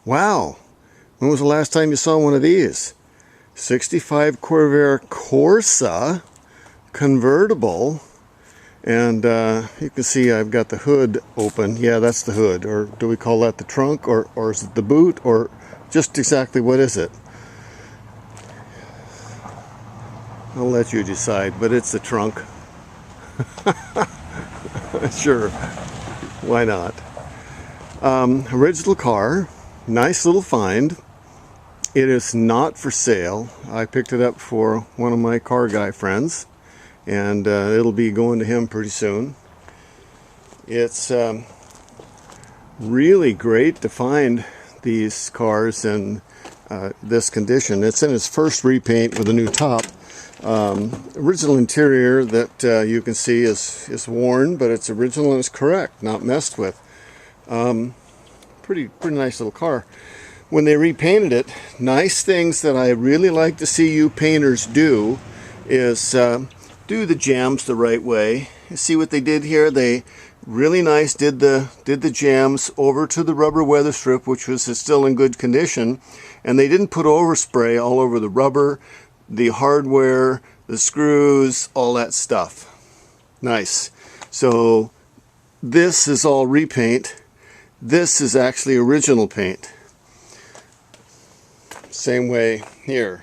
Wow, when was the last time you saw one of these? 65 Corvair Corsa convertible. And you can see I've got the hood open. Yeah, that's the hood. Or do we call that the trunk? Or is it the boot? Or just exactly what is it? I'll let you decide, but it's the trunk. Sure, why not? Original car, nice little find. It is not for sale. I picked it up for one of my car guy friends, and it'll be going to him pretty soon. It's really great to find these cars in this condition. It's in its first repaint with a new top. Original interior that you can see is worn, but it's original and it's correct, not messed with. Pretty nice little car. When they repainted it, nice things that I really like to see you painters do is do the jambs the right way. You see what they did here? They really nice did the jambs over to the rubber weather strip, which was still in good condition, and they didn't put overspray all over the rubber, the hardware, the screws, all that stuff. Nice. So this is all repaint. This is actually original paint. Same way here.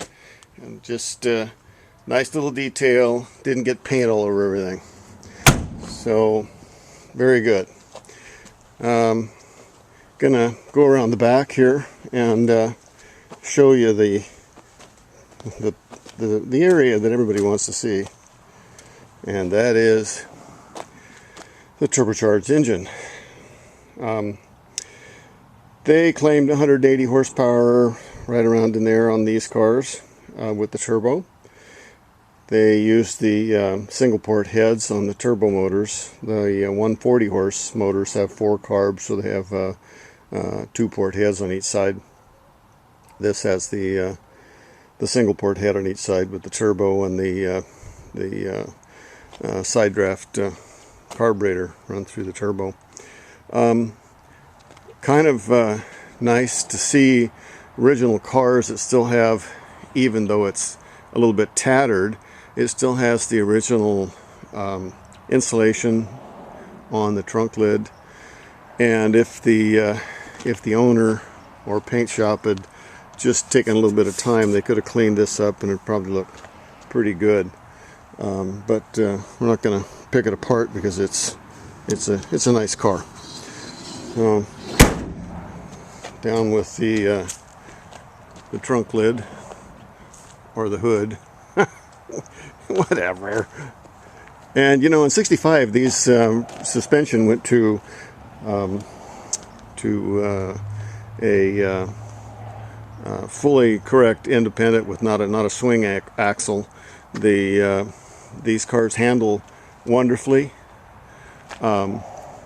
And just nice little detail. Didn't get paint all over everything. So very good. Gonna go around the back here and show you the area that everybody wants to see, and that is the turbocharged engine. They claimed 180 horsepower right around in there on these cars with the turbo. They used the single port heads on the turbo motors. The 140 horse motors have 4 carbs, so they have 2 port heads on each side. This has the single port head on each side with the turbo and the side draft carburetor run through the turbo. Kind of nice to see original cars that still have, even though it's a little bit tattered, it still has the original insulation on the trunk lid. And if the owner or paint shop had just taken a little bit of time, they could have cleaned this up and it probably looked pretty good. But we're not going to pick it apart because it's a nice car. Down with the trunk lid or the hood, whatever. And you know, in '65, these suspension went to a fully correct independent with not a swing axle. These cars handle wonderfully.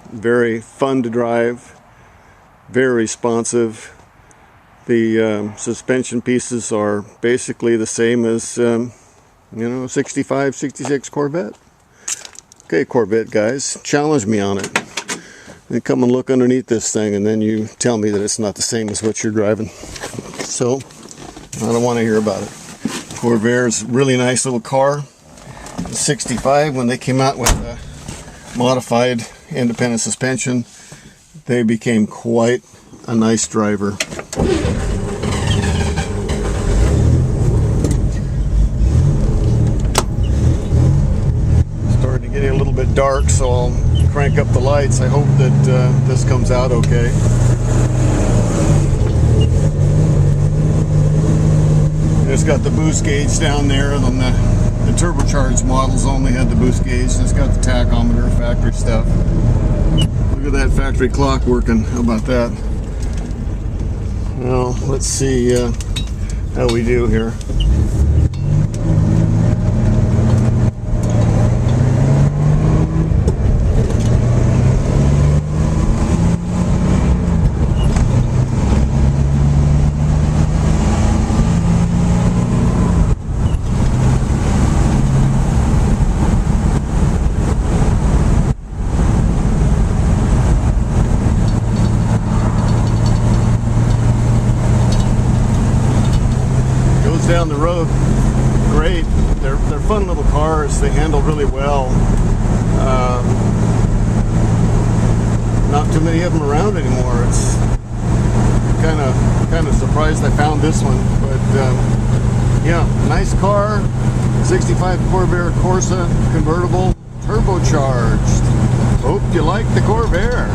Very fun to drive, very responsive. The suspension pieces are basically the same as 65, 66 Corvette. Okay, Corvette guys, challenge me on it. And come and look underneath this thing, and then you tell me that it's not the same as what you're driving. So, I don't want to hear about it. Corvair's really nice little car. In '65, when they came out with a modified independent suspension, they became quite a nice driver. Starting to get a little bit dark, so I'll crank up the lights. I hope that this comes out okay. It's got the boost gauge down there, and then the turbocharged models only had the boost gauge. It's got the tachometer, factory stuff. Look at that factory clock working. How about that? Well, let's see how we do here. down the road, great. They're fun little cars. They handle really well. Not too many of them around anymore. It's kind of surprised I found this one, but yeah, nice car. 65 Corvair Corsa convertible, turbocharged. Hope you like the Corvair.